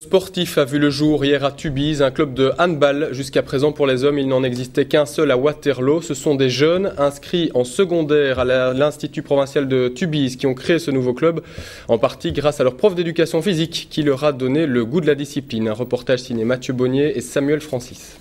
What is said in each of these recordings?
Sportif a vu le jour hier à Tubize, un club de handball. Jusqu'à présent pour les hommes, il n'en existait qu'un seul à Waterloo. Ce sont des jeunes inscrits en secondaire à l'Institut provincial de Tubize qui ont créé ce nouveau club, en partie grâce à leur prof d'éducation physique qui leur a donné le goût de la discipline. Un reportage signé Mathieu Bonnier et Samuel Francis.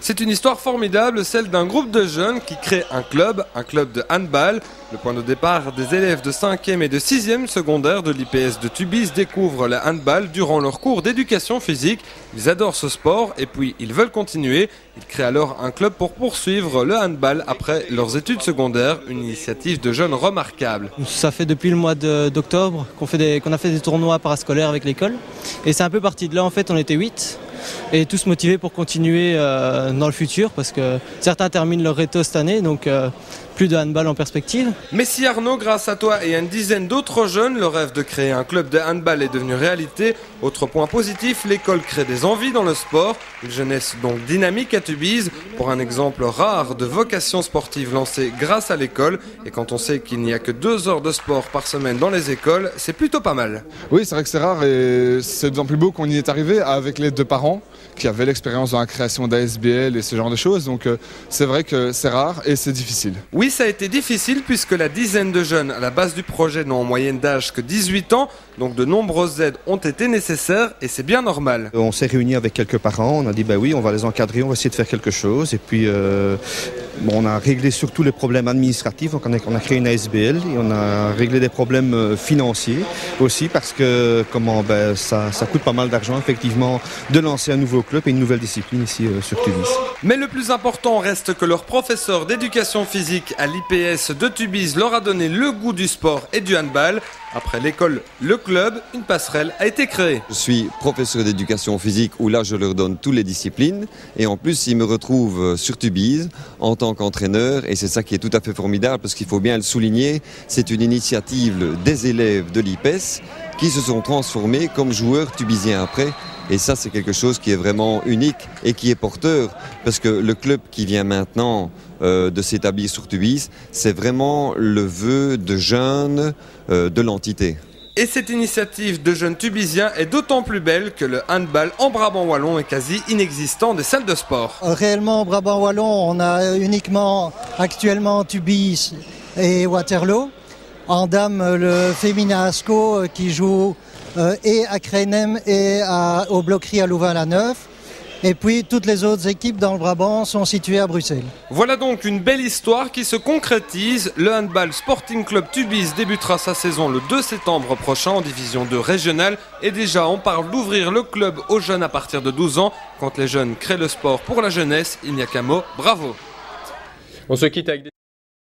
C'est une histoire formidable, celle d'un groupe de jeunes qui crée un club de handball. Le point de départ des élèves de 5e et de 6e secondaire de l'IPS de Tubize découvrent le handball durant leur cours d'éducation physique. Ils adorent ce sport et puis ils veulent continuer. Ils créent alors un club pour poursuivre le handball après leurs études secondaires, une initiative de jeunes remarquable. Ça fait depuis le mois d'octobre qu'on a fait des tournois parascolaires avec l'école. Et c'est un peu parti de là, en fait, on était 8. Et tous motivés pour continuer dans le futur parce que certains terminent leur réto cette année, donc plus de handball en perspective. Mais si Arnaud, grâce à toi et à une dizaine d'autres jeunes, le rêve de créer un club de handball est devenu réalité. Autre point positif, l'école crée des envies dans le sport. Une jeunesse donc dynamique à Tubize, pour un exemple rare de vocation sportive lancée grâce à l'école. Et quand on sait qu'il n'y a que 2 heures de sport par semaine dans les écoles, c'est plutôt pas mal. Oui, c'est vrai que c'est rare et c'est d'autant plus beau qu'on y est arrivé avec l'aide de parents qui avaient l'expérience dans la création d'ASBL et ce genre de choses. Donc c'est vrai que c'est rare et c'est difficile. Oui, ça a été difficile puisque la dizaine de jeunes à la base du projet n'ont en moyenne d'âge que 18 ans. Donc de nombreuses aides ont été nécessaires et c'est bien normal. On s'est réunis avec quelques parents, on a dit bah oui, on va les encadrer, on va essayer de faire quelque chose. Et puis on a réglé surtout les problèmes administratifs. Donc on a créé une ASBL et on a réglé des problèmes financiers aussi parce que ça coûte pas mal d'argent effectivement de lancer un nouveau club et une nouvelle discipline ici sur Tubize. Mais le plus important reste que leur professeur d'éducation physique à l'IPS de Tubize leur a donné le goût du sport et du handball. Après l'école, le club, une passerelle a été créée. Je suis professeur d'éducation physique où là je leur donne toutes les disciplines et en plus ils me retrouvent sur Tubize en tant qu'entraîneur et c'est ça qui est tout à fait formidable parce qu'il faut bien le souligner, c'est une initiative des élèves de l'IPS qui se sont transformés comme joueurs tubiziens après. Et ça, c'est quelque chose qui est vraiment unique et qui est porteur, parce que le club qui vient maintenant de s'établir sur Tubize, c'est vraiment le vœu de jeunes de l'entité. Et cette initiative de jeunes tubiziens est d'autant plus belle que le handball en Brabant wallon est quasi inexistant des salles de sport. Réellement, en Brabant wallon, on a uniquement actuellement Tubize et Waterloo. En dames, le féminin Asco qui joue et à Crénem et au Bloquerie à Louvain-la-Neuve. Et puis toutes les autres équipes dans le Brabant sont situées à Bruxelles. Voilà donc une belle histoire qui se concrétise. Le Handball Sporting Club Tubize débutera sa saison le 2 septembre prochain en division 2 régionale. Et déjà on parle d'ouvrir le club aux jeunes à partir de 12 ans. Quand les jeunes créent le sport pour la jeunesse, il n'y a qu'un mot, bravo. On se quitte avec